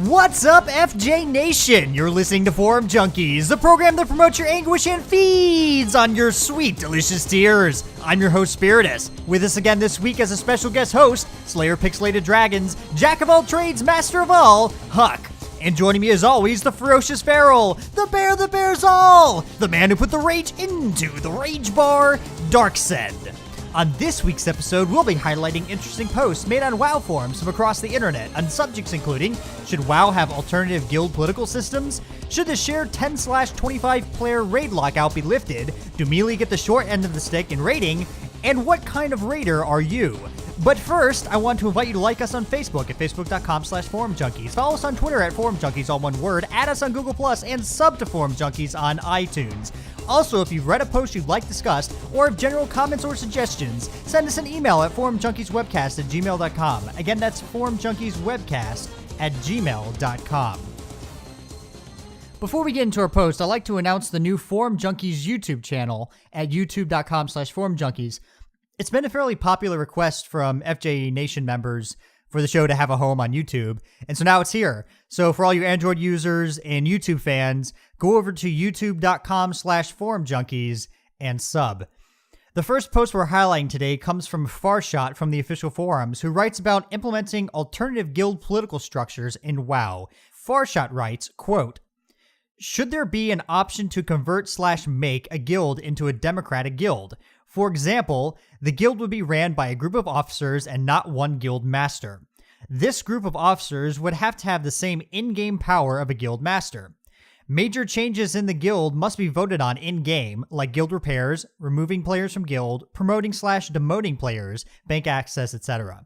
What's up, FJ Nation? You're listening to Forum Junkies, the program that promotes your anguish and feeds on your sweet, delicious tears. I'm your host, Spiritus. With us again this week as a special guest host, Slayer Pixelated Dragons, Jack of all trades, master of all, Huck. And joining me as always, the ferocious feral, the bear that bears all, the man who put the rage into the rage bar, Darksend. On this week's episode, we'll be highlighting interesting posts made on WoW forums from across the internet on subjects including, should WoW have alternative guild political systems? Should the shared 10/25 player raid lockout be lifted? Do melee get the short end of the stick in raiding? And what kind of raider are you? But first, I want to invite you to like us on Facebook at facebook.com/forumjunkies. Follow us on Twitter at forumjunkies, all one word. Add us on Google+, and sub to Forum Junkies on iTunes. Also, if you've read a post you'd like discussed, or have general comments or suggestions, send us an email at forumjunkieswebcast@gmail.com. Again, that's forumjunkieswebcast@gmail.com. Before we get into our post, I'd like to announce the new Forum Junkies YouTube channel at youtube.com/forumjunkies. It's been a fairly popular request from FJ Nation members for the show to have a home on YouTube, and so now it's here. So for all you Android users and YouTube fans, go over to youtube.com/forumjunkies and sub. The first post we're highlighting today comes from Farshot from the official forums, who writes about implementing alternative guild political structures in WoW. Farshot writes, quote, "Should there be an option to convert/make a guild into a democratic guild? For example, the guild would be ran by a group of officers and not one guild master. This group of officers would have to have the same in-game power of a guild master. Major changes in the guild must be voted on in-game, like guild repairs, removing players from guild, promoting/demoting players, bank access, etc.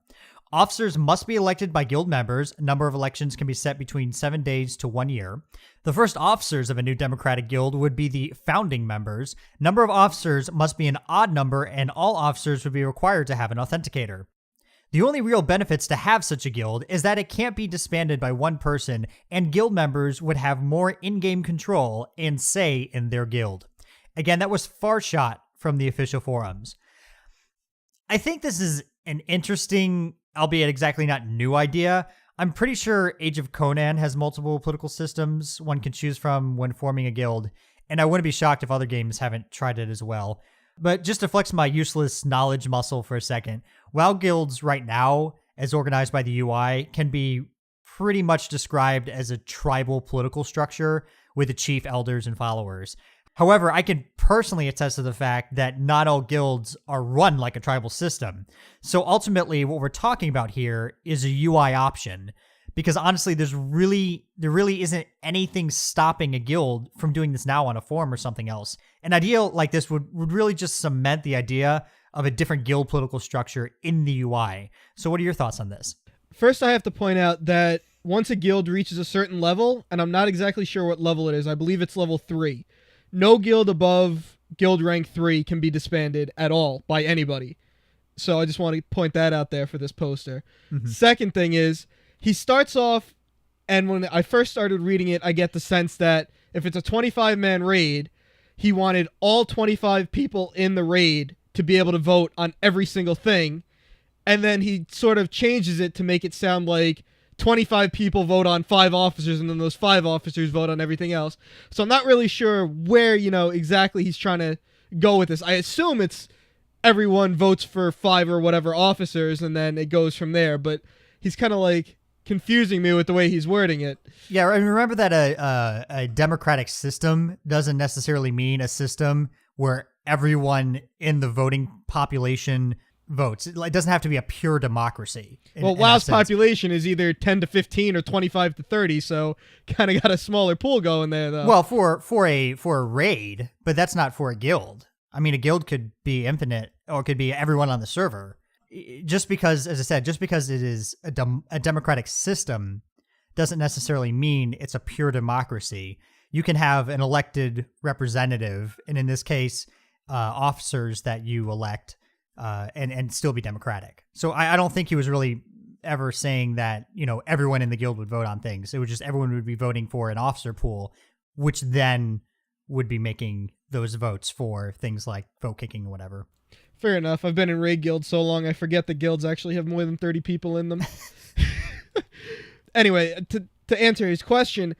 Officers must be elected by guild members. Number of elections can be set between 7 days to 1 year. The first officers of a new democratic guild would be the founding members. Number of officers must be an odd number, and all officers would be required to have an authenticator. The only real benefits to have such a guild is that it can't be disbanded by one person, and guild members would have more in-game control and say in their guild." Again, that was Farshot from the official forums. I think this is an interesting, albeit exactly not new idea. I'm pretty sure Age of Conan has multiple political systems one can choose from when forming a guild, and I wouldn't be shocked if other games haven't tried it as well. But just to flex my useless knowledge muscle for a second, WoW guilds right now, as organized by the UI, can be pretty much described as a tribal political structure with a chief, elders, and followers. However, I can personally attest to the fact that not all guilds are run like a tribal system. So ultimately, what we're talking about here is a UI option. Because honestly, there really isn't anything stopping a guild from doing this now on a forum or something else. An idea like this would really just cement the idea of a different guild political structure in the UI. So what are your thoughts on this? First, I have to point out that once a guild reaches a certain level, and I'm not exactly sure what level it is, I believe it's level 3, no guild above guild rank 3 can be disbanded at all by anybody. So I just want to point that out there for this poster. Mm-hmm. Second thing is, he starts off, and when I first started reading it, I get the sense that if it's a 25-man raid, he wanted all 25 people in the raid to be able to vote on every single thing, and then he sort of changes it to make it sound like 25 people vote on 5 officers, and then those 5 officers vote on everything else. So I'm not really sure where, exactly he's trying to go with this. I assume it's everyone votes for 5 or whatever officers, and then it goes from there, but he's kind of like confusing me with the way he's wording it. Yeah, and remember that a democratic system doesn't necessarily mean a system where everyone in the voting population votes. It doesn't have to be a pure democracy. Well, WoW's population is either 10 to 15 or 25 to 30, so kind of got a smaller pool going there, though. Well, for a raid, but that's not for a guild. I mean, a guild could be infinite, or it could be everyone on the server. Just because, as I said, just because it is a democratic system doesn't necessarily mean it's a pure democracy. You can have an elected representative, and in this case, officers that you elect, and still be democratic. So I don't think he was really ever saying that, everyone in the guild would vote on things. It was just everyone would be voting for an officer pool, which then would be making those votes for things like vote kicking or whatever. Fair enough. I've been in raid guilds so long I forget that guilds actually have more than 30 people in them. Anyway, to to answer his question,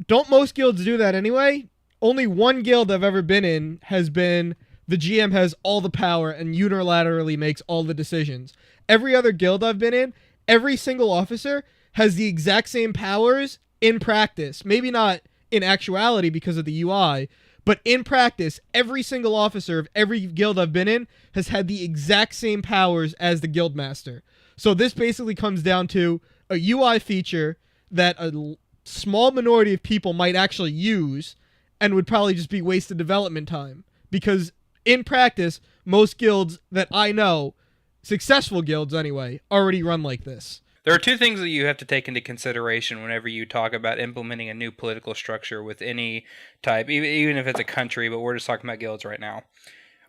don't most guilds do that anyway? Only one guild I've ever been in has been the GM has all the power and unilaterally makes all the decisions. Every other guild I've been in, every single officer has the exact same powers in practice. Maybe not in actuality because of the UI, but in practice, every single officer of every guild I've been in has had the exact same powers as the guild master. So this basically comes down to a UI feature that a small minority of people might actually use and would probably just be wasted development time. Because in practice, most guilds that I know, successful guilds anyway, already run like this. There are two things that you have to take into consideration whenever you talk about implementing a new political structure with any type, even if it's a country, but we're just talking about guilds right now.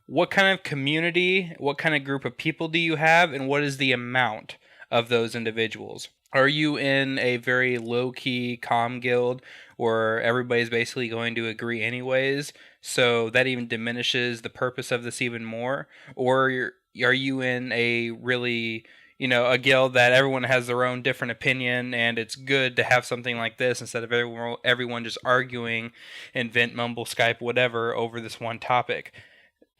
What kind of community, what kind of group of people do you have, and what is the amount of those individuals? Are you in a very low-key, calm guild where everybody's basically going to agree anyways, so that even diminishes the purpose of this even more? Or are you in a really, a guild that everyone has their own different opinion, and it's good to have something like this instead of everyone just arguing in Vent, Mumble, Skype, whatever, over this one topic?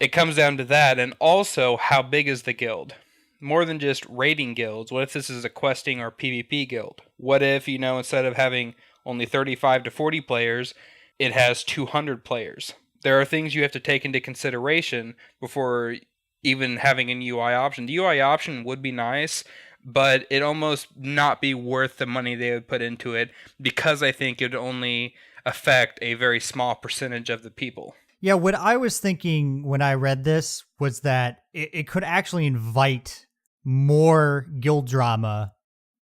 It comes down to that, and also, how big is the guild? More than just raiding guilds. What if this is a questing or PvP guild? What if, instead of having only 35 to 40 players, it has 200 players? There are things you have to take into consideration before even having an UI option. The UI option would be nice, but it almost not be worth the money they would put into it, because I think it would only affect a very small percentage of the people. Yeah, what I was thinking when I read this was that it could actually invite more guild drama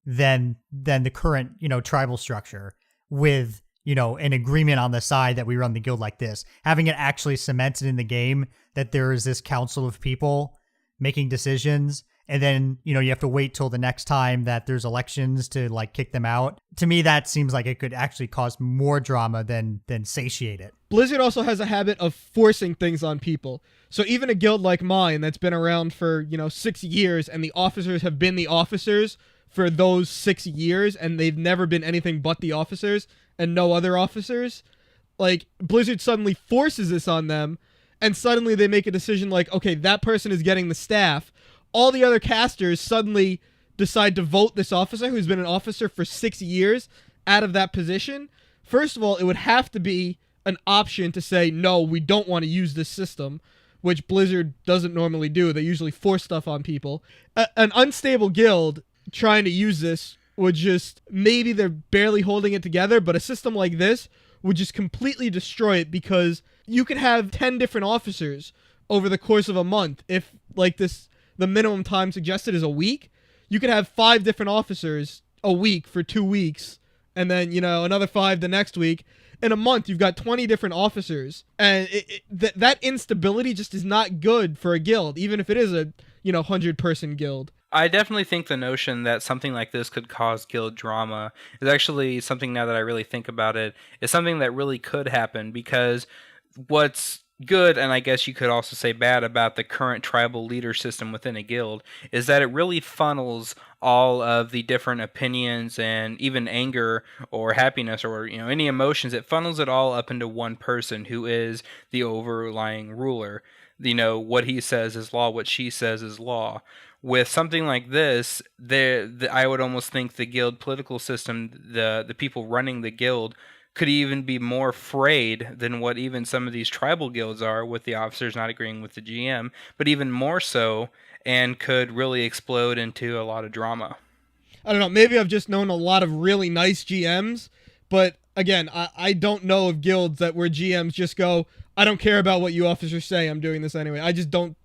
than the current, tribal structure, with, an agreement on the side that we run the guild like this. Having it actually cemented in the game that there is this council of people making decisions, and then, you have to wait till the next time that there's elections to kick them out. To me, that seems like it could actually cause more drama than satiate it. Blizzard also has a habit of forcing things on people. So even a guild like mine that's been around for, 6 years, and the officers have been the officers for those 6 years, and they've never been anything but the officers and no other officers, Blizzard suddenly forces this on them, and suddenly they make a decision okay, that person is getting the staff. All the other casters suddenly decide to vote this officer who's been an officer for 6 years out of that position. First of all, it would have to be an option to say, no, we don't want to use this system, which Blizzard doesn't normally do. They usually force stuff on people. An unstable guild trying to use this would just, maybe they're barely holding it together, but a system like this would just completely destroy it, because you could have 10 different officers over the course of a month. If, the minimum time suggested is a week, you could have 5 different officers a week for 2 weeks, and then, another 5 the next week. In a month, you've got 20 different officers, and that instability just is not good for a guild, even if it is a 100-person guild. I definitely think the notion that something like this could cause guild drama is actually something, now that I really think about it, is something that really could happen, because what's good, and I guess you could also say bad, about the current tribal leader system within a guild is that it really funnels all of the different opinions and even anger or happiness or any emotions. It funnels it all up into one person who is the overlying ruler. What he says is law, what she says is law. With something like this, I would almost think the guild political system, the people running the guild, could even be more frayed than what even some of these tribal guilds are, with the officers not agreeing with the GM, but even more so, and could really explode into a lot of drama. I don't know, maybe I've just known a lot of really nice GMs, but again, I don't know of guilds that where GMs just go, I don't care about what you officers say, I'm doing this anyway. I just don't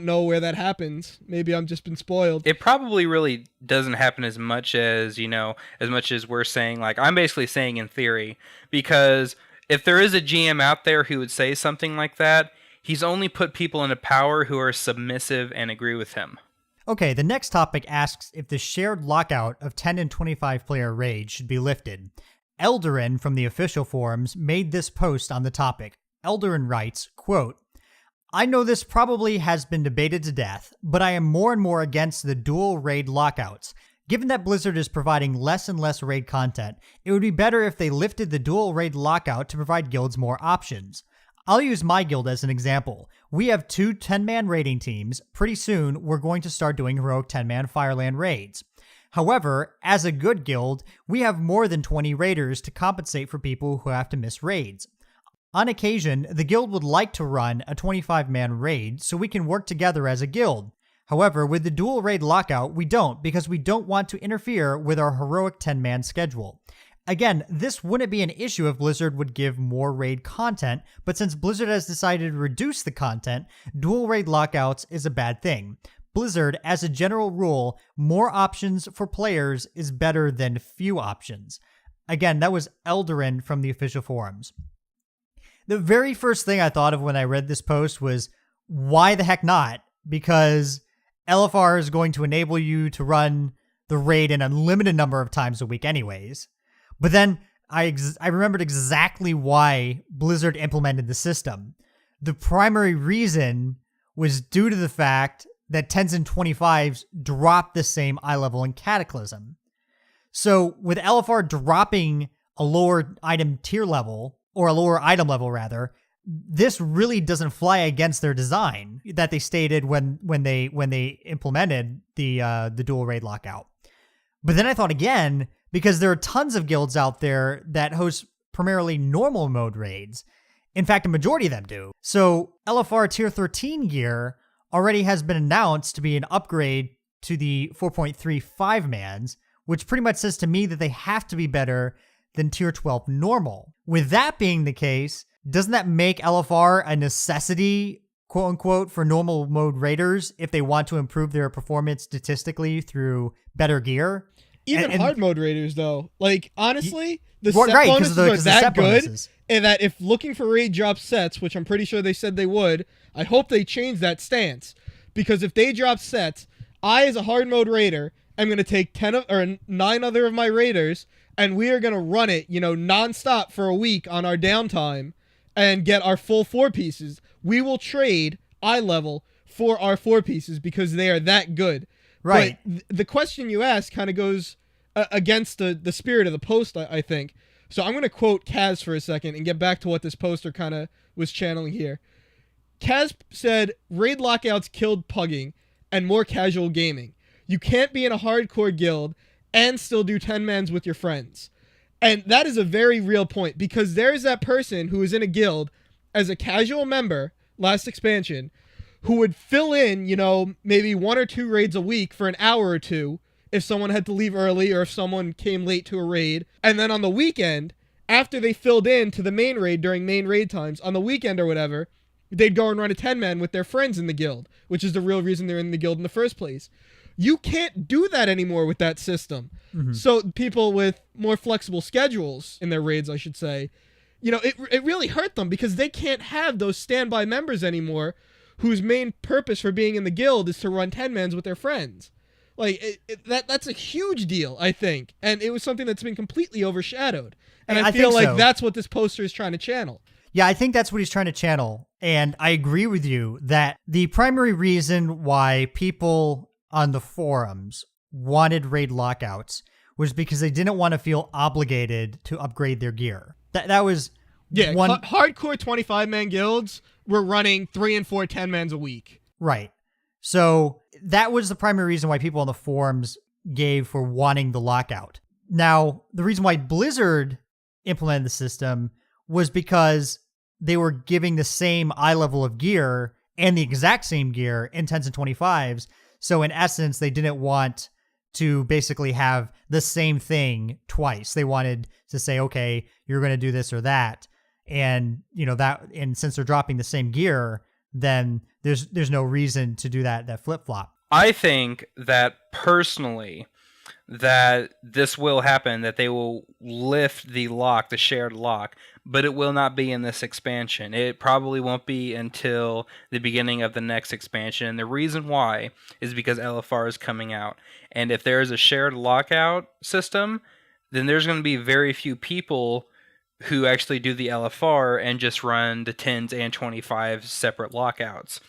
know where that happens. Maybe I'm just been spoiled. It probably really doesn't happen as much as, as much as we're saying. I'm basically saying in theory, because if there is a GM out there who would say something like that, he's only put people into power who are submissive and agree with him. Okay, the next topic asks if the shared lockout of 10 and 25 player raids should be lifted. Elderin from the official forums made this post on the topic. Elderin writes, quote, I know this probably has been debated to death, but I am more and more against the dual raid lockouts. Given that Blizzard is providing less and less raid content, it would be better if they lifted the dual raid lockout to provide guilds more options. I'll use my guild as an example. We have 2 10-man raiding teams. Pretty soon, we're going to start doing heroic 10-man Fireland raids. However, as a good guild, we have more than 20 raiders to compensate for people who have to miss raids. On occasion, the guild would like to run a 25-man raid so we can work together as a guild. However, with the dual raid lockout, we don't, because we don't want to interfere with our heroic 10-man schedule. Again, this wouldn't be an issue if Blizzard would give more raid content, but since Blizzard has decided to reduce the content, dual raid lockouts is a bad thing. Blizzard, as a general rule, more options for players is better than few options. Again, that was Elderin from the official forums. The very first thing I thought of when I read this post was, why the heck not? Because LFR is going to enable you to run the raid an unlimited number of times a week anyways. But then I remembered exactly why Blizzard implemented the system. The primary reason was due to the fact that 10s and 25s drop the same eye level in Cataclysm. So with LFR dropping a lower item tier level, or a lower item level rather, this really doesn't fly against their design that they stated when they implemented the dual raid lockout. But then I thought again, because there are tons of guilds out there that host primarily normal mode raids. In fact, a majority of them do. So LFR Tier 13 gear already has been announced to be an upgrade to the 4.35 mans, which pretty much says to me that they have to be better than Tier 12 normal. With that being the case, doesn't that make LFR a necessity, quote unquote, for normal mode raiders if they want to improve their performance statistically through better gear? Even hard mode raiders, though, like honestly, the well, set right, bonuses are that good, bonuses. And that if looking for raid drop sets, which I'm pretty sure they said they would, I hope they change that stance, because if they drop sets, I as a hard mode raider am going to take 9 other of my raiders, and we are going to run it, nonstop for a week on our downtime, and get our full 4 pieces. We will trade eye level for our 4 pieces because they are that good. Right. But the question you asked kind of goes against the spirit of the post, I think. So I'm going to quote Kaz for a second and get back to what this poster kind of was channeling here. Kaz said, raid lockouts killed pugging and more casual gaming. You can't be in a hardcore guild and still do 10-mans with your friends. And that is a very real point, because there's that person who is in a guild as a casual member, last expansion, who would fill in, maybe 1 or 2 raids a week for an hour or 2 if someone had to leave early or if someone came late to a raid. And then on the weekend, after they filled in to the main raid during main raid times, on the weekend or whatever, they'd go and run a 10-man with their friends in the guild, which is the real reason they're in the guild in the first place. You can't do that anymore with that system. Mm-hmm. So people with more flexible schedules in their raids, I should say, it really hurt them because they can't have those standby members anymore whose main purpose for being in the guild is to run 10-mans with their friends. Like, that's a huge deal, I think. And it was something that's been completely overshadowed. And I feel like that's what this poster is trying to channel. Yeah, I think that's what he's trying to channel. And I agree with you that the primary reason why people on the forums wanted raid lockouts was because they didn't want to feel obligated to upgrade their gear. That was one hardcore 25-man guilds were running 3 and 4 10-mans a week. Right. So that was the primary reason why people on the forums gave for wanting the lockout. Now, the reason why Blizzard implemented the system was because they were giving the same eye level of gear and the exact same gear in 10s and 25s. So in essence, they didn't want to basically have the same thing twice. They wanted to say, okay, you're going to do this or that. And, and since they're dropping the same gear, then there's no reason to do that flip-flop. I think that personally that this will happen, that they will lift the shared lock, but it will not be in this expansion. It probably won't be until the beginning of the next expansion. And the reason why is because LFR is coming out. And if there is a shared lockout system, then there's going to be very few people who actually do the LFR and just run the 10s and 25s separate lockouts.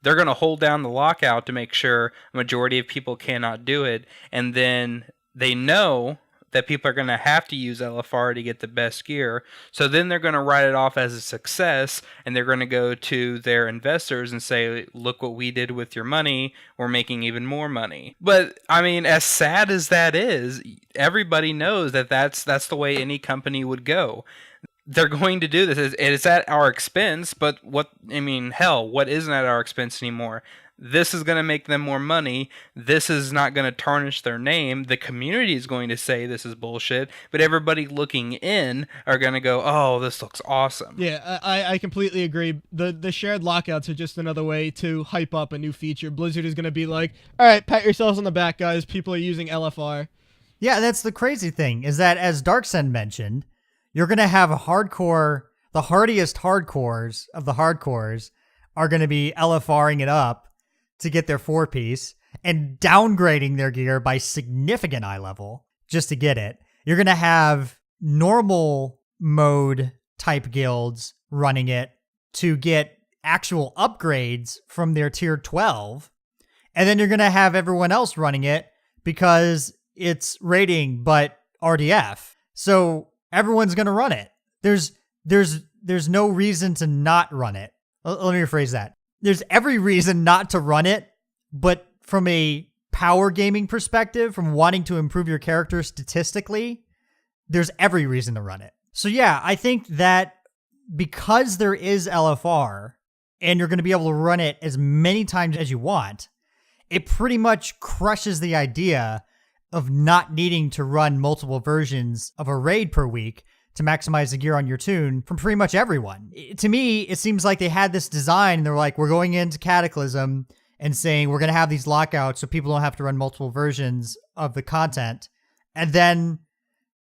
they're going to hold down the lockout to make sure a majority of people cannot do it. And then they know that people are going to have to use LFR to get the best gear. So then they're going to write it off as a success, and they're going to go to their investors and say, look what we did with your money. We're making even more money. But, I mean, as sad as that is, everybody knows that that's the way any company would go. They're going to do this. It's at our expense, but what isn't at our expense anymore? This is going to make them more money. This is not going to tarnish their name. The community is going to say this is bullshit, but everybody looking in are going to go, oh, this looks awesome. Yeah, I completely agree. The shared lockouts are just another way to hype up a new feature. Blizzard is going to be like, all right, pat yourselves on the back, guys. People are using LFR. Yeah, that's the crazy thing, is that as Darksend mentioned, you're going to have the hardiest hardcores of the hardcores are going to be LFRing it up to get their 4-piece and downgrading their gear by significant eye level just to get it. You're going to have normal mode type guilds running it to get actual upgrades from their tier 12. And then you're going to have everyone else running it because it's rating but RDF. So everyone's going to run it. There's no reason to not run it. Let me rephrase that. There's every reason not to run it, but from a power gaming perspective, from wanting to improve your character statistically, there's every reason to run it. So yeah, I think that because there is LFR and you're going to be able to run it as many times as you want, it pretty much crushes the idea of not needing to run multiple versions of a raid per week to maximize the gear on your toon from pretty much everyone. To me, it seems like they had this design and they're like, we're going into Cataclysm and saying we're going to have these lockouts so people don't have to run multiple versions of the content. And then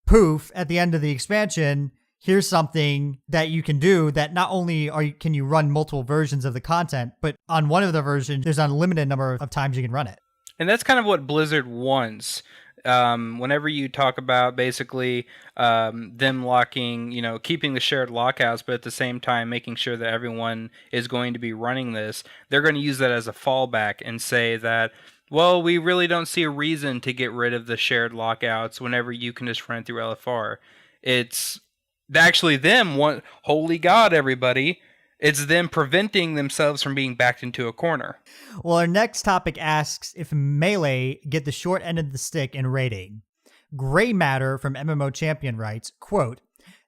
poof, at the end of the expansion, here's something that you can do that not only can you run multiple versions of the content, but on one of the versions, there's an unlimited number of times you can run it. And that's kind of what Blizzard wants. Whenever you talk about basically them locking, keeping the shared lockouts, but at the same time making sure that everyone is going to be running this, they're going to use that as a fallback and say that, well, we really don't see a reason to get rid of the shared lockouts whenever you can just run through LFR. It's actually them, holy God, everybody. It's them preventing themselves from being backed into a corner. Well, our next topic asks if Melee get the short end of the stick in raiding. Gray Matter from MMO Champion writes, quote,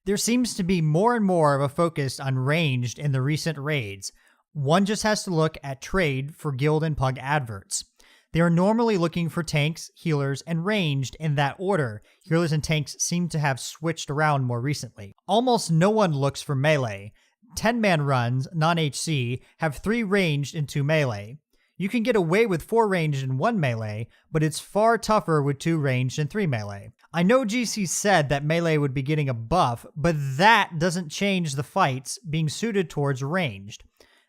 there seems to be more and more of a focus on ranged in the recent raids. One just has to look at trade for guild and pug adverts. They are normally looking for tanks, healers, and ranged in that order. Healers and tanks seem to have switched around more recently. Almost no one looks for melee. 10-man runs, non-HC, have 3 ranged and 2 melee. You can get away with 4 ranged and 1 melee, but it's far tougher with 2 ranged and 3 melee. I know GC said that melee would be getting a buff, but that doesn't change the fights being suited towards ranged.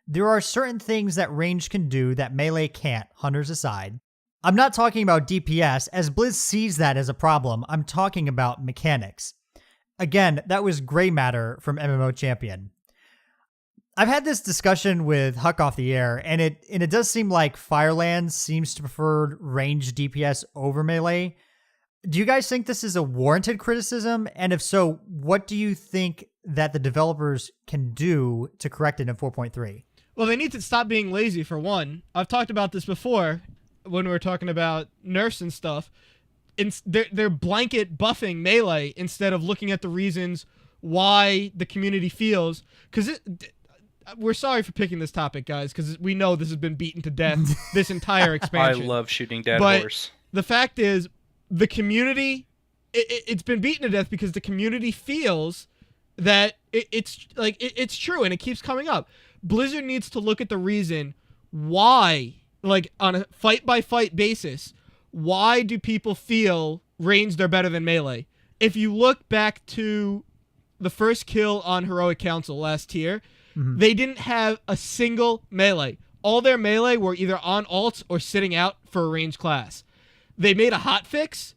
There are certain things that ranged can do that melee can't, hunters aside. I'm not talking about DPS, as Blizz sees that as a problem. I'm talking about mechanics. Again, that was Gray Matter from MMO Champion. I've had this discussion with Huck off the air, and it does seem like Firelands seems to prefer ranged DPS over melee. Do you guys think this is a warranted criticism? And if so, what do you think that the developers can do to correct it in 4.3? Well, they need to stop being lazy, for one. I've talked about this before when we were talking about nerfs and stuff. They're blanket buffing melee instead of looking at the reasons why the community feels. Because we're sorry for picking this topic, guys, because we know this has been beaten to death this entire expansion. I love shooting dead but horse. The fact is, the community, it's been beaten to death because the community feels that it's true, and it keeps coming up. Blizzard needs to look at the reason why, like on a fight-by-fight basis, why do people feel ranged are better than melee? If you look back to the first kill on Heroic Council last tier, they didn't have a single melee. All their melee were either on alts or sitting out for a ranged class. They made a hotfix,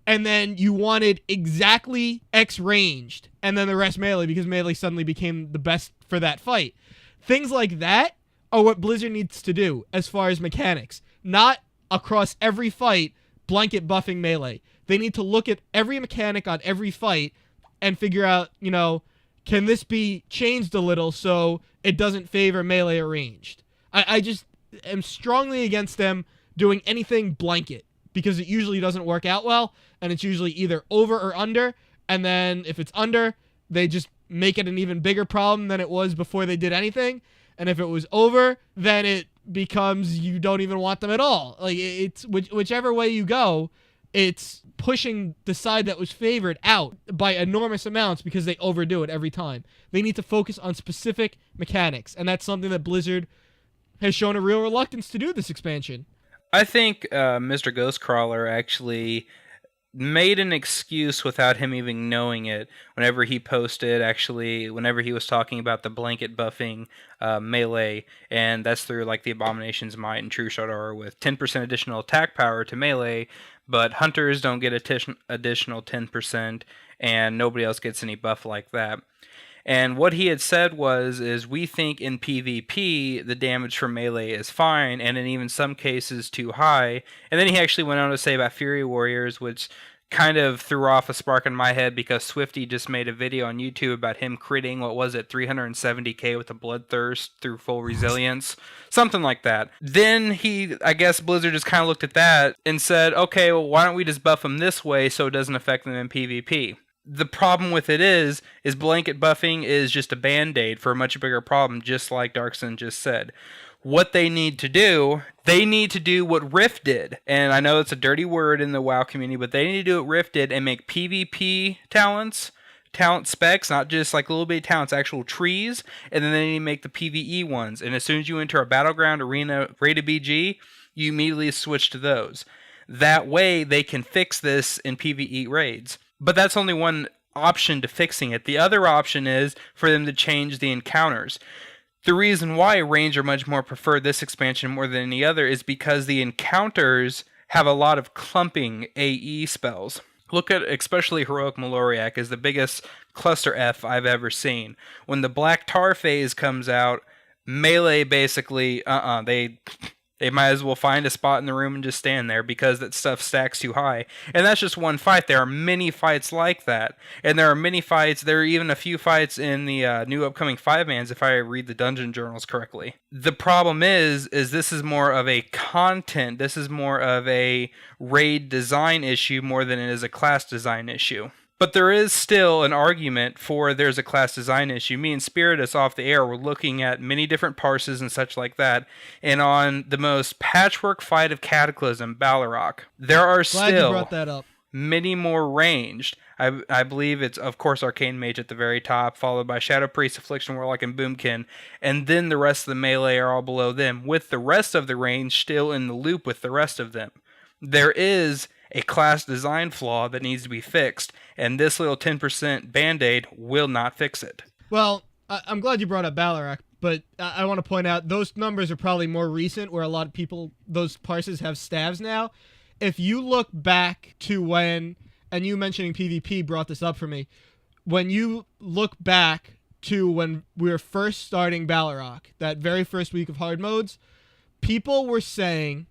and then you wanted exactly X ranged, and then the rest melee because melee suddenly became the best for that fight. Things like that are what Blizzard needs to do as far as mechanics. Not across every fight, blanket buffing melee. They need to look at every mechanic on every fight and figure out, can this be changed a little so it doesn't favor melee or ranged? I just am strongly against them doing anything blanket because it usually doesn't work out well, and it's usually either over or under, and then if it's under, they just make it an even bigger problem than it was before they did anything, and if it was over, then it becomes you don't even want them at all. Like, it's whichever way you go, it's pushing the side that was favored out by enormous amounts because they overdo it every time. They need to focus on specific mechanics, and that's something that Blizzard has shown a real reluctance to do this expansion. I think Mr. Ghostcrawler actually made an excuse without him even knowing it whenever he posted, whenever he was talking about the blanket buffing melee, and that's through like the Abomination's Might and True Shot Aura with 10% additional attack power to melee, but hunters don't get additional 10%, and nobody else gets any buff like that. And what he had said is we think in PvP the damage from melee is fine, and in even some cases too high. And then he actually went on to say about Fury Warriors, which kind of threw off a spark in my head because Swifty just made a video on YouTube about him critting, 370k with a Bloodthirst through full resilience, something like that. Then I guess Blizzard just kind of looked at that and said, okay, well, why don't we just buff him this way so it doesn't affect them in PvP? The problem with it is blanket buffing is just a band-aid for a much bigger problem, just like Darksend just said. What they need to do what Rift did. And I know it's a dirty word in the WoW community, but they need to do what Rift did and make PvP talent specs, not just like little bitty talents, actual trees, and then they need to make the PvE ones. And as soon as you enter a battleground arena rated BG, you immediately switch to those. That way they can fix this in PvE raids. But that's only one option to fixing it. The other option is for them to change the encounters. The reason why Ranger much more prefer this expansion more than any other is because the encounters have a lot of clumping AE spells. Look at especially Heroic Maloriak is the biggest cluster F I've ever seen. When the Black Tar phase comes out, melee basically, they might as well find a spot in the room and just stand there because that stuff stacks too high. And that's just one fight. There are many fights like that. And there are even a few fights in the new upcoming 5-mans if I read the dungeon journals correctly. The problem is this is more of a content, this is more of a raid design issue more than it is a class design issue. But there is still an argument for there's a class design issue. Me and Spiritus off the air were looking at many different parses and such like that. And on the most patchwork fight of Cataclysm, Balrog, there are Glad you still brought that up. many more ranged. I believe it's, of course, Arcane Mage at the very top, followed by Shadow Priest, Affliction Warlock, and Boomkin. And then the rest of the melee are all below them, with the rest of the range still in the loop with the rest of them. There is a class design flaw that needs to be fixed, and this little 10% band-aid will not fix it. Well, I'm glad you brought up Balrog, but I want to point out those numbers are probably more recent, where a lot of people, those parses have staves now. If you look back to when, and you mentioning PvP brought this up for me, when you look back to when we were first starting Balrog, that very first week of hard modes, people were saying,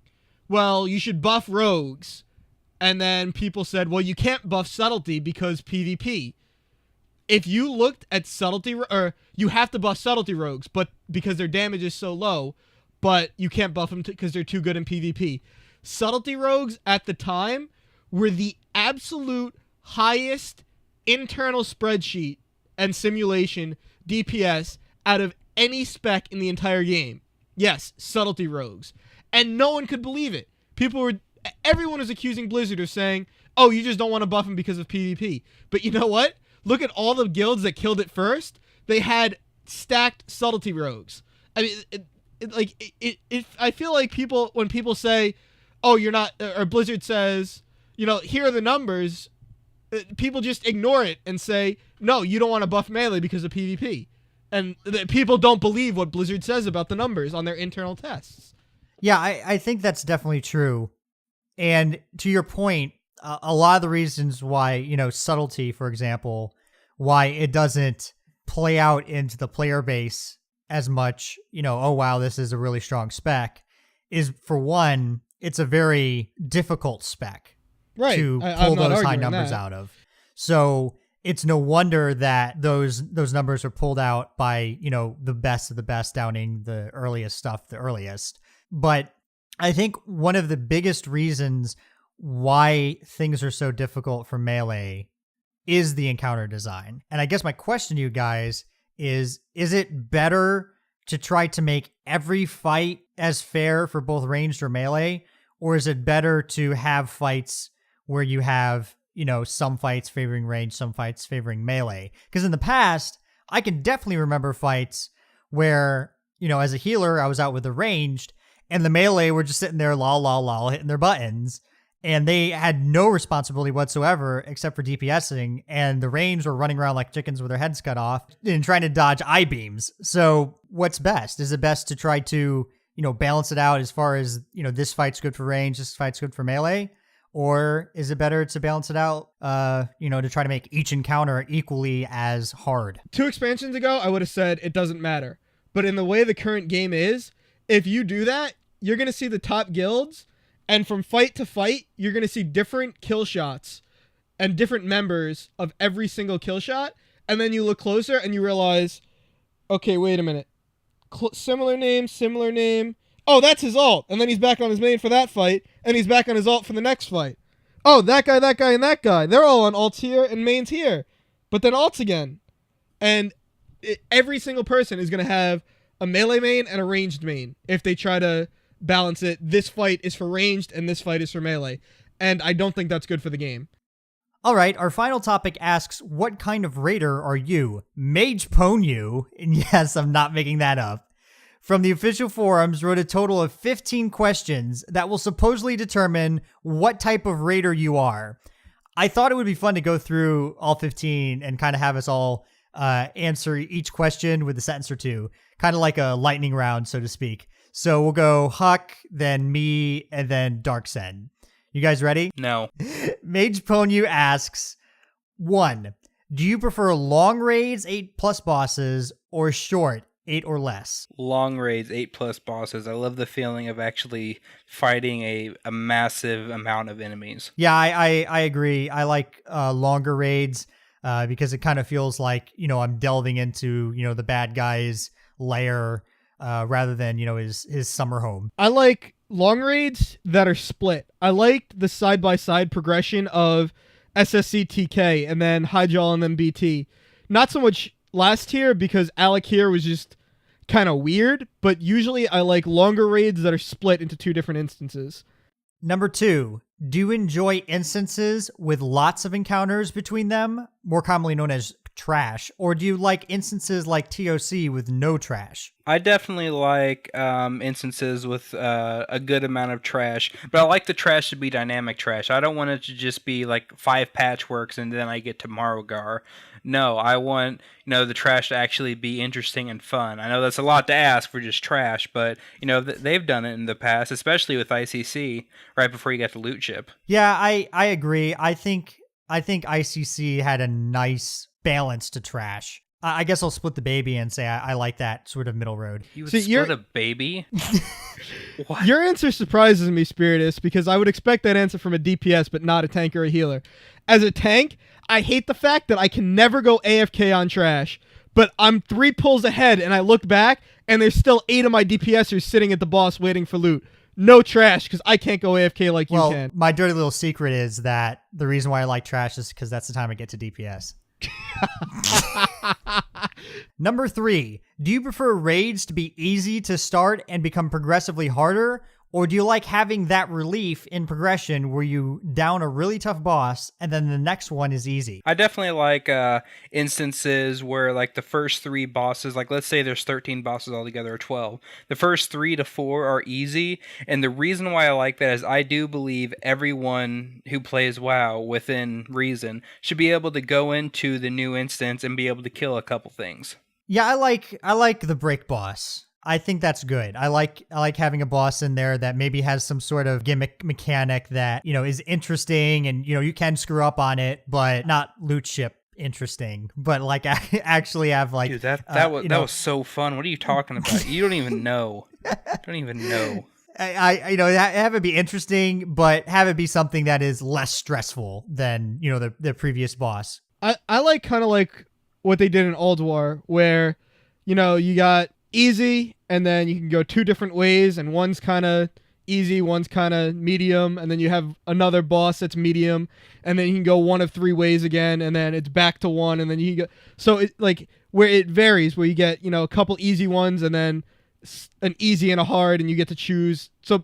well, you should buff rogues. And then people said, well, you can't buff subtlety because PvP. If you looked at subtlety, or you have to buff subtlety rogues, but because their damage is so low, but you can't buff them because they're too good in PvP. Subtlety rogues at the time were the absolute highest internal spreadsheet and simulation DPS out of any spec in the entire game. Yes, subtlety rogues. And no one could believe it. Everyone was accusing Blizzard of saying, oh, you just don't want to buff them because of PvP. But you know what? Look at all the guilds that killed it first. They had stacked subtlety rogues. I mean, I feel like when people say, oh, you're not, or Blizzard says, here are the numbers, people just ignore it and say, no, you don't want to buff melee because of PvP. And people don't believe what Blizzard says about the numbers on their internal tests. Yeah, I think that's definitely true. And to your point, a lot of the reasons why, subtlety, for example, why it doesn't play out into the player base as much, oh wow, this is a really strong spec, is for one, it's a very difficult spec to pull those high numbers out of. So it's no wonder that those numbers are pulled out by, the best of the best, downing the earliest stuff the earliest. But I think one of the biggest reasons why things are so difficult for Melee is the encounter design. And I guess my question to you guys is it better to try to make every fight as fair for both ranged or melee? Or is it better to have fights where you have, some fights favoring range, some fights favoring melee? Because in the past, I can definitely remember fights where, as a healer, I was out with the ranged, and the melee were just sitting there, lol, hitting their buttons, and they had no responsibility whatsoever except for DPSing, and the ranged were running around like chickens with their heads cut off and trying to dodge I-beams. So what's best? Is it best to try to, balance it out as far as, this fight's good for range, this fight's good for melee? Or is it better to balance it out, to try to make each encounter equally as hard? 2 expansions ago, I would have said it doesn't matter. But in the way the current game is, if you do that, you're going to see the top guilds, and from fight to fight, you're going to see different kill shots and different members of every single kill shot. And then you look closer and you realize, okay, wait a minute. Similar name. Oh, that's his ult. And then he's back on his main for that fight. And he's back on his ult for the next fight. Oh, that guy, and that guy. They're all on ults here and mains here. But then ults again. And every single person is going to have a melee main and a ranged main if they try to balance it. This fight is for ranged and this fight is for melee. And I don't think that's good for the game. All right, our final topic asks, what kind of raider are you? Magepwnyou, and yes, I'm not making that up, from the official forums wrote a total of 15 questions that will supposedly determine what type of raider you are. I thought it would be fun to go through all 15 and kind of have us all answer each question with a sentence or two, kind of like a lightning round, so to speak. So we'll go Huck, then me, and then Darksend. You guys ready? No. Magepwnyou asks, 1. Do you prefer long raids, 8+ bosses, or short, 8 or less? Long raids, 8+ bosses. I love the feeling of actually fighting a massive amount of enemies. Yeah, I agree. I like longer raids because it kind of feels like, I'm delving into, the bad guy's lair rather than, his summer home. I like long raids that are split. I liked the side-by-side progression of SSC TK and then Hyjal and then BT. Not so much last tier because Alec here was just kind of weird, but usually I like longer raids that are split into 2 different instances. Number 2, do you enjoy instances with lots of encounters between them, more commonly known as trash, or do you like instances like TOC with no trash? I definitely like instances with a good amount of trash, but I like the trash to be dynamic trash. I don't want it to just be like 5 patchworks and then I get to Marogar. No, I want the trash to actually be interesting and fun. I know that's a lot to ask for just trash, but they've done it in the past, especially with ICC right before you get the loot ship. Yeah, I agree. I think ICC had a nice balance to trash. I guess I'll split the baby and say I like that sort of middle road. You would split a baby? What? Your answer surprises me, Spiritus, because I would expect that answer from a DPS, but not a tank or a healer. As a tank, I hate the fact that I can never go AFK on trash, but I'm 3 pulls ahead and I look back and there's still 8 of my DPSers sitting at the boss waiting for loot. No trash, because I can't go AFK like you can. My dirty little secret is that the reason why I like trash is because that's the time I get to DPS. Number 3, do you prefer raids to be easy to start and become progressively harder, or do you like having that relief in progression where you down a really tough boss and then the next one is easy? I definitely like instances where like the first 3 bosses, like let's say there's 13 bosses altogether or 12. The first 3 to 4 are easy, and the reason why I like that is I do believe everyone who plays WoW within reason should be able to go into the new instance and be able to kill a couple things. Yeah, I like the break boss. I think that's good. I like having a boss in there that maybe has some sort of gimmick mechanic that, is interesting and, you can screw up on it, but not loot ship interesting, but like actually have like Dude, that was so fun. What are you talking about? You don't even know. Don't even know. I have it be interesting, but have it be something that is less stressful than the previous boss. I like kind of like what they did in Ulduar, where you got easy, and then you can go two different ways, and one's kind of easy, one's kind of medium, and then you have another boss that's medium, and then you can go one of three ways again, and then it's back to one, and then you can go. So it like where it varies, where you get a couple easy ones, and then an easy and a hard, and you get to choose. So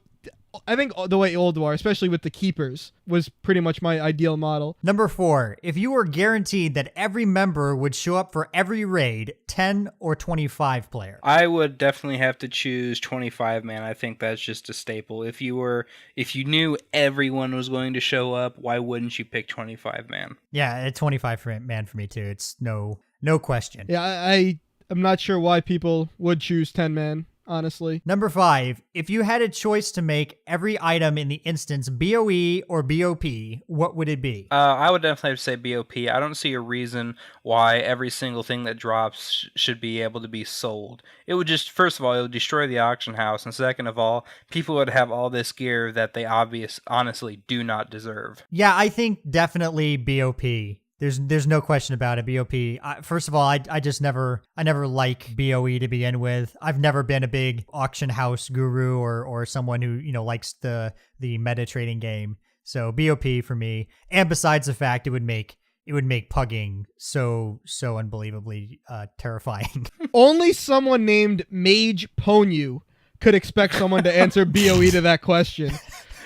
I think the way Ulduar, especially with the keepers, was pretty much my ideal model. Number 4, if you were guaranteed that every member would show up for every raid, 10 or 25 player. I would definitely have to choose 25 man. I think that's just a staple. If you knew everyone was going to show up, why wouldn't you pick 25 man? Yeah, 25 man for me too. It's no question. Yeah, I'm not sure why people would choose 10 man. Honestly. Number 5, if you had a choice to make every item in the instance BOE or BOP, what would it be? I would definitely have to say BOP. I don't see a reason why every single thing that drops should be able to be sold. It would just, first of all, it would destroy the auction house, and second of all, people would have all this gear that they honestly do not deserve. Yeah, I think definitely BOP. There's no question about it. BOP. First of all, I never like BOE to begin with. I've never been a big auction house guru or someone who likes the meta trading game. So BOP for me. And besides the fact it would make pugging so unbelievably terrifying. Only someone named Magepwnyou could expect someone to answer BOE to that question.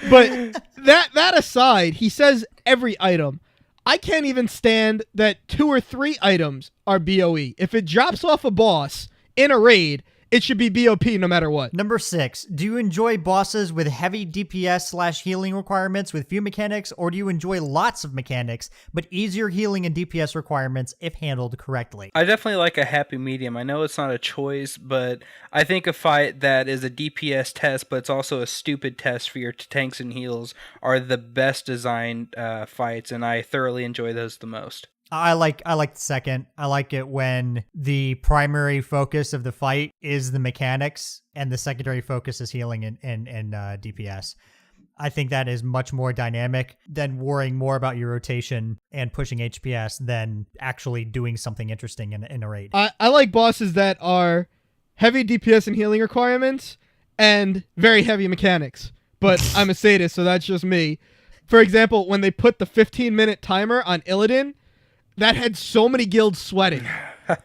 But that aside, he says every item. I can't even stand that 2 or 3 items are BOE. If it drops off a boss in a raid, it should be BOP no matter what. Number 6, do you enjoy bosses with heavy DPS/healing requirements with few mechanics, or do you enjoy lots of mechanics but easier healing and DPS requirements if handled correctly? I definitely like a happy medium. I know it's not a choice, but I think a fight that is a DPS test, but it's also a stupid test for your tanks and heals, are the best designed fights, and I thoroughly enjoy those the most. I like the second. I like it when the primary focus of the fight is the mechanics and the secondary focus is healing and DPS. I think that is much more dynamic than worrying more about your rotation and pushing HPS than actually doing something interesting in a raid. I like bosses that are heavy DPS and healing requirements and very heavy mechanics. But I'm a sadist, so that's just me. For example, when they put the 15-minute timer on Illidan, that had so many guilds sweating.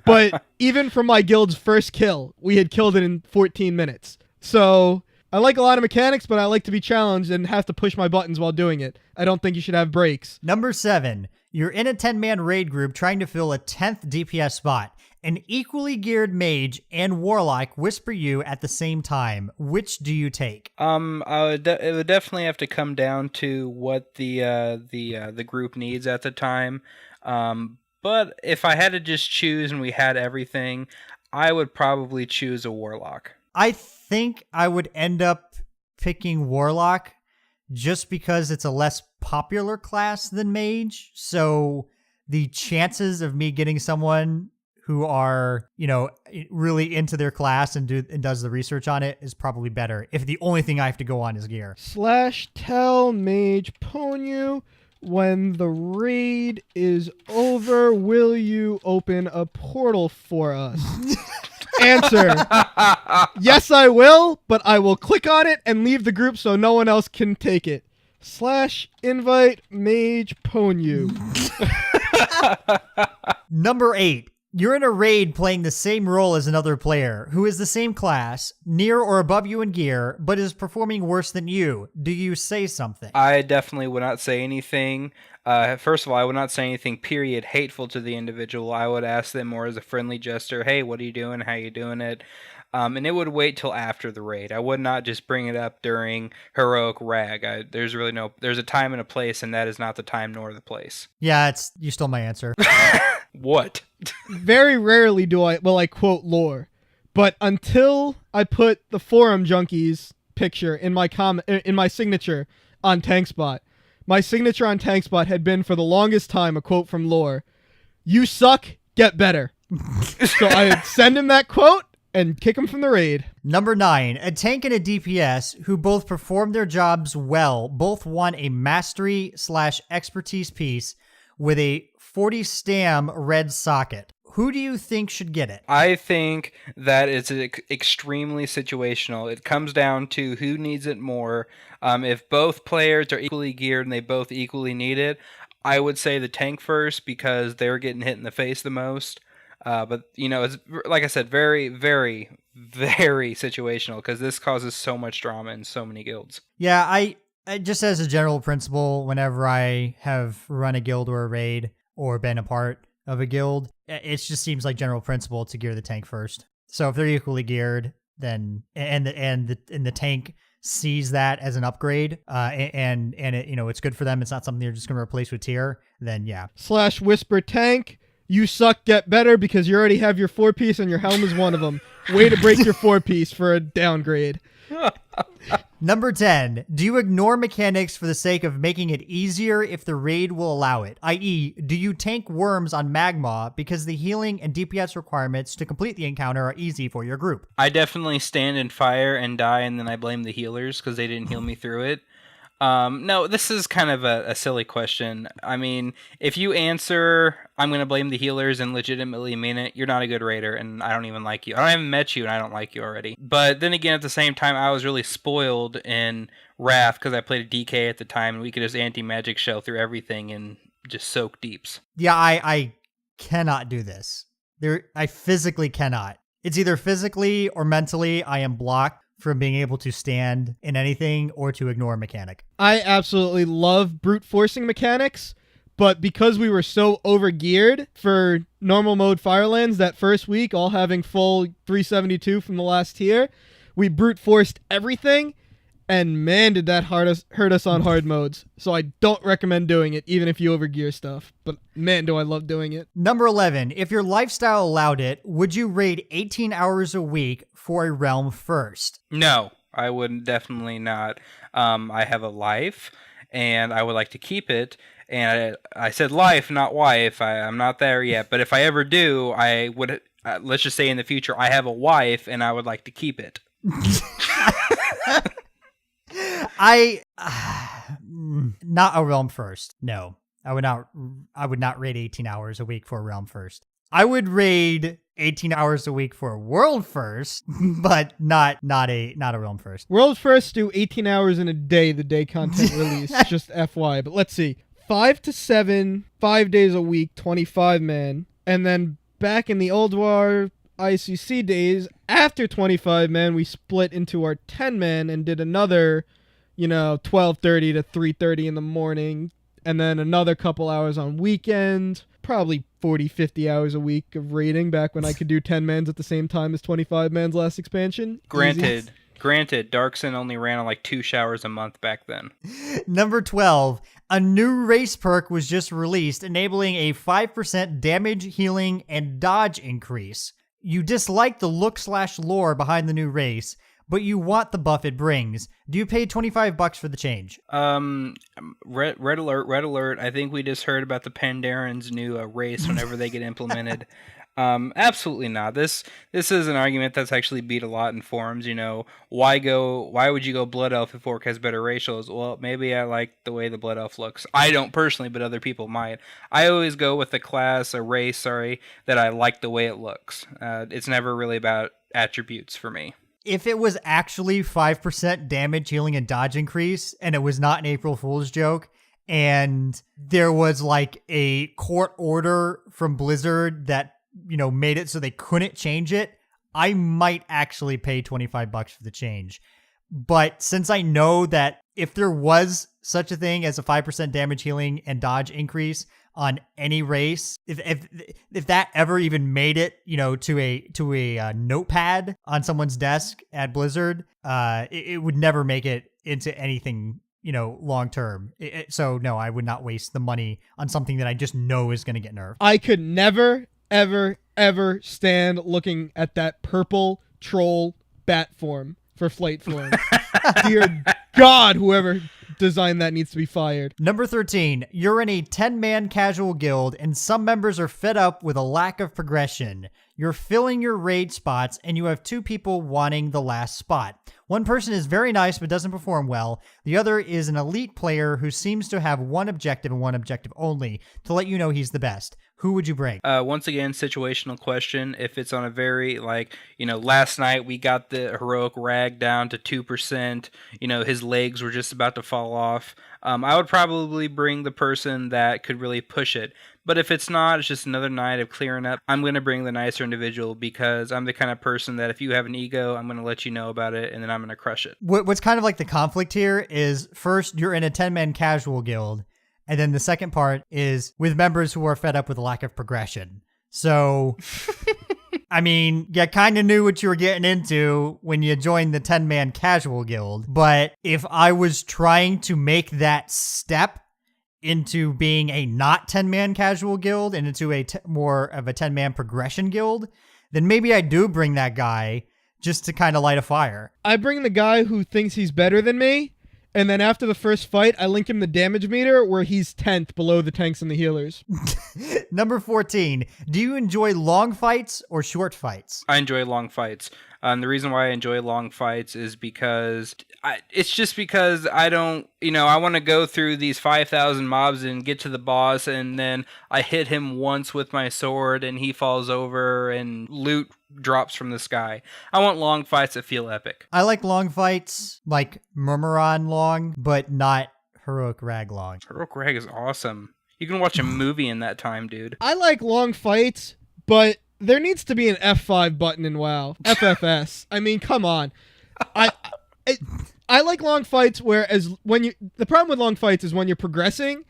But even from my guild's first kill, we had killed it in 14 minutes. So I like a lot of mechanics, but I like to be challenged and have to push my buttons while doing it. I don't think you should have breaks. Number 7, you're in a 10-man raid group trying to fill a 10th DPS spot. An equally geared mage and warlock whisper you at the same time. Which do you take? It would definitely have to come down to what the group needs at the time. But if I had to just choose and we had everything, I would probably choose a warlock. I think I would end up picking warlock just because it's a less popular class than mage. So the chances of me getting someone who are, really into their class and does the research on it is probably better if the only thing I have to go on is gear. /tell Magepwnyou, when the raid is over, will you open a portal for us? Answer: yes, I will, but I will click on it and leave the group so no one else can take it. /invite Magepwnyou. Number 8. You're in a raid playing the same role as another player who is the same class, near or above you in gear, but is performing worse than you. Do you say something? I definitely would not say anything. First of all, I would not say anything, period, hateful to the individual. I would ask them more as a friendly gesture. Hey, what are you doing? How you doing it? And it would wait till after the raid. I would not just bring it up during heroic rag. There's a time and a place, and that is not the time nor the place. Yeah, you stole my answer. What? Very rarely will I quote lore, but until I put the forum Junkies picture in my signature on TankSpot, my signature on TankSpot had been for the longest time a quote from lore. "You suck, get better." So I'd send him that quote and kick him from the raid. Number 9, a tank and a DPS who both performed their jobs well, both won a mastery/expertise piece with a 40 stam red socket. Who do you think should get it? I think that it's extremely situational. It comes down to who needs it more. If both players are equally geared and they both equally need it, I would say the tank first because they're getting hit in the face the most. But, it's, like I said, very, very, very situational because this causes so much drama in so many guilds. Yeah, I just as a general principle, whenever I have run a guild or a raid or been a part of a guild, it just seems like general principle to gear the tank first. So if they're equally geared, then and the tank sees that as an upgrade, and it, it's good for them. It's not something they're just going to replace with tier. Then yeah. /whisper tank. You suck, get better because you already have your 4-piece and your helm is one of them. Way to break your 4-piece for a downgrade. Number 10, do you ignore mechanics for the sake of making it easier if the raid will allow it? I.e., do you tank worms on Magma because the healing and DPS requirements to complete the encounter are easy for your group? I definitely stand in fire and die, and then I blame the healers because they didn't heal me through it. No, this is kind of a silly question. I mean, if you answer, I'm going to blame the healers and legitimately mean it, you're not a good raider, and I don't even like you. I haven't met you, and I don't like you already. But then again, at the same time, I was really spoiled in Wrath because I played a DK at the time, and we could just anti-magic shell through everything and just soak deeps. Yeah, I cannot do this. I physically cannot. It's either physically or mentally I am blocked from being able to stand in anything or to ignore a mechanic. I absolutely love brute forcing mechanics, but because we were so overgeared for normal mode Firelands that first week, all having full 372 from the last tier, we brute forced everything, and man, did that hurt us on hard modes. So I don't recommend doing it, even if you overgear stuff. But man, do I love doing it. Number 11, if your lifestyle allowed it, would you raid 18 hours a week for a realm first? No, I would definitely not. I have a life, and I would like to keep it. And I said life, not wife. I'm not there yet. But if I ever do, I would, let's just say in the future, I have a wife, and I would like to keep it. Not a realm first. No, I would not raid 18 hours a week for a realm first. I would raid 18 hours a week for a world first, but not a realm first. World first do 18 hours in a day, the day content release, just FY. But let's see. 5 to 7, 5 days a week, 25 man. And then back in the old war ICC days, after 25 man, we split into our 10 man and did another, 12:30 to 3:30 in the morning. And then another couple hours on weekends. Probably 40, 50 hours a week of raiding back when I could do 10 mans at the same time as 25 mans last expansion. Granted, Darksend only ran on like 2 showers a month back then. Number 12, a new race perk was just released, enabling a 5% damage, healing, and dodge increase. You dislike the look/lore behind the new race, but you want the buff it brings. Do you pay $25 for the change? Red alert. I think we just heard about the Pandaren new race whenever they get implemented. Absolutely not. This is an argument that's actually beat a lot in forums. Why would you go Blood Elf if Orc has better racials? Well, maybe I like the way the Blood Elf looks. I don't personally, but other people might. I always go with the race, that I like the way it looks. It's never really about attributes for me. If it was actually 5% damage, healing, and dodge increase, and it was not an April Fool's joke, and there was like a court order from Blizzard that, made it so they couldn't change it, I might actually pay $25 for the change. But since I know that if there was such a thing as a 5% damage, healing, and dodge increase on any race, if that ever even made it, to a notepad on someone's desk at Blizzard, it would never make it into anything, long term. So no, I would not waste the money on something that I just know is going to get nerfed. I could never, ever, ever stand looking at that purple troll bat form for flight form. Dear God, whoever design that needs to be fired. Number 13, you're in a 10-man casual guild and some members are fed up with a lack of progression. You're filling your raid spots and you have 2 people wanting the last spot. One person is very nice but doesn't perform well. The other is an elite player who seems to have one objective and one objective only to let you know he's the best. Who would you bring? Once again, situational question. If it's on a very, last night we got the heroic rag down to 2%, his legs were just about to fall off. I would probably bring the person that could really push it. But if it's not, it's just another night of clearing up, I'm going to bring the nicer individual because I'm the kind of person that if you have an ego, I'm going to let you know about it and then I'm going to crush it. What's kind of like the conflict here is first you're in a 10-man casual guild. And then the second part is with members who are fed up with a lack of progression. So, I mean, you kind of knew what you were getting into when you joined the 10-man casual guild. But if I was trying to make that step into being a not 10-man casual guild and into a more of a 10-man progression guild, then maybe I do bring that guy just to kind of light a fire. I bring the guy who thinks he's better than me. And then after the first fight, I link him the damage meter where he's 10th below the tanks and the healers. Number 14. Do you enjoy long fights or short fights? I enjoy long fights. The reason why I enjoy long fights is because I don't, I want to go through these 5,000 mobs and get to the boss and then I hit him once with my sword and he falls over and loot drops from the sky. I want long fights that feel epic. I like long fights, like Murmuron long, but not Heroic Rag long. Heroic Rag is awesome. You can watch a movie in that time, dude. I like long fights, but there needs to be an F5 button in WoW. FFS. I mean, come on. I like long fights the problem with long fights is when you're progressing,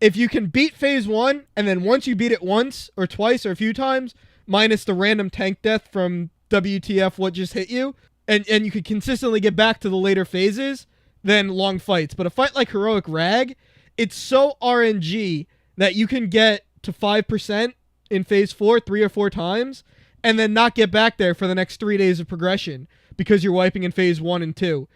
if you can beat phase 1, and then once you beat it once or twice or a few times, minus the random tank death from WTF what just hit you, and you could consistently get back to the later phases, then long fights. But a fight like Heroic Rag, it's so RNG that you can get to 5% in phase 4 3 or 4 times, and then not get back there for the next 3 days of progression because you're wiping in phase 1 and 2.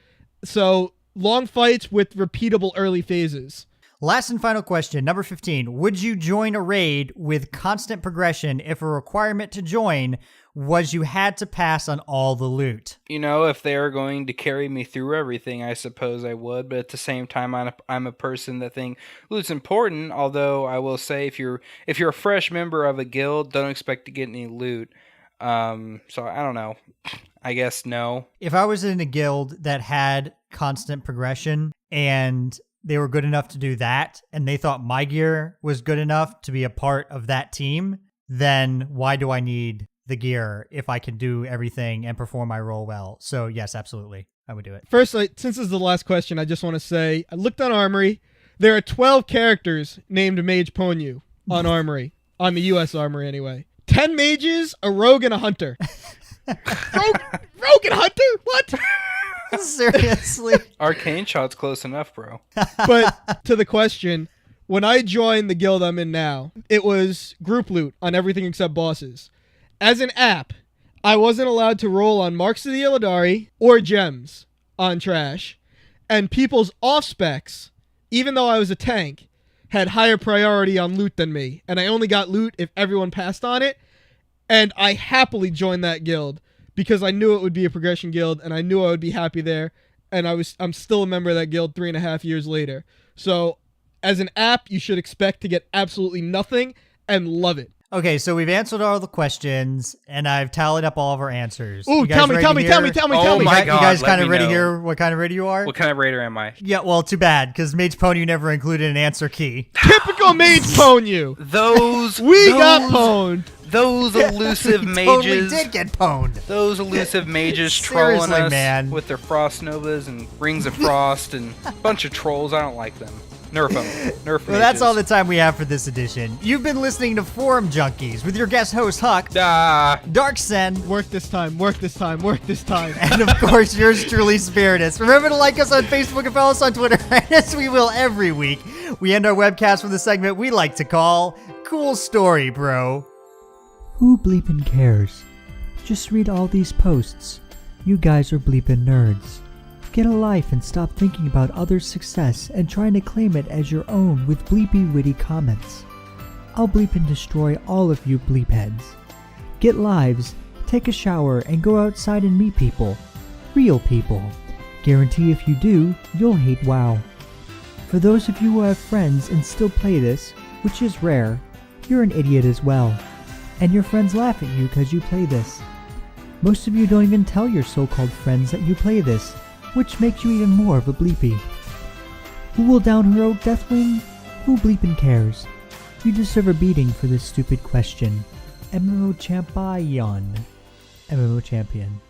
So long fights with repeatable early phases. Last and final question, number 15. Would you join a raid with constant progression if a requirement to join was you had to pass on all the loot? If they're going to carry me through everything, I suppose I would. But at the same time, I'm a person that thinks loot's important. Although I will say, if you're a fresh member of a guild, don't expect to get any loot. So I don't know. I guess no. If I was in a guild that had constant progression and they were good enough to do that, and they thought my gear was good enough to be a part of that team, then why do I need the gear if I can do everything and perform my role well? So yes, absolutely, I would do it. First, since this is the last question, I just want to say, I looked on Armory. There are 12 characters named Magepwnyou on Armory, on the US Armory anyway. 10 mages, a rogue, and a hunter. Rogue and hunter? What? Seriously? Arcane Shot's close enough, bro. But to the question, when I joined the guild I'm in now, it was group loot on everything except bosses. As an app, I wasn't allowed to roll on Marks of the Illidari or gems on trash. And people's off-specs, even though I was a tank, had higher priority on loot than me. And I only got loot if everyone passed on it. And I happily joined that guild because I knew it would be a progression guild and I knew I would be happy there. And I'm still a member of that guild 3.5 years later. So as an app, you should expect to get absolutely nothing and love it. Okay, so we've answered all the questions, and I've tallied up all of our answers. Ooh, tell me. Oh You my guys God, kind of let ready me to know. hear what kind of raid you are? What kind of raider am I? Yeah, well, too bad, because Magepwnyou never included an answer key. Typical Magepwnyou. We got pwned. Those elusive We mages. totally did get pwned. Those elusive mages trolling Seriously, us man. with their frost novas and rings of frost and a bunch of trolls. I don't like them. Nerf them. Nerf Well, that's all the time we have for this edition. You've been listening to Forum Junkies with your guest host, Huck, Darksend, Work this time. and of course, yours truly, Spiritus. Remember to like us on Facebook and follow us on Twitter, as we will every week. We end our webcast with a segment we like to call Cool Story, Bro. Who bleepin' cares? Just read all these posts. You guys are bleepin' nerds. Get a life and stop thinking about others' success and trying to claim it as your own with bleepy witty comments. I'll bleep and destroy all of you bleep heads. Get lives, take a shower, and go outside and meet people. Real people. Guarantee if you do, you'll hate WoW. For those of you who have friends and still play this, which is rare, you're an idiot as well. And your friends laugh at you because you play this. Most of you don't even tell your so-called friends that you play this, which makes you even more of a bleepy. Who will down heroic Deathwing? Who bleepin' cares? You deserve a beating for this stupid question. MMO Champion. MMO Champion.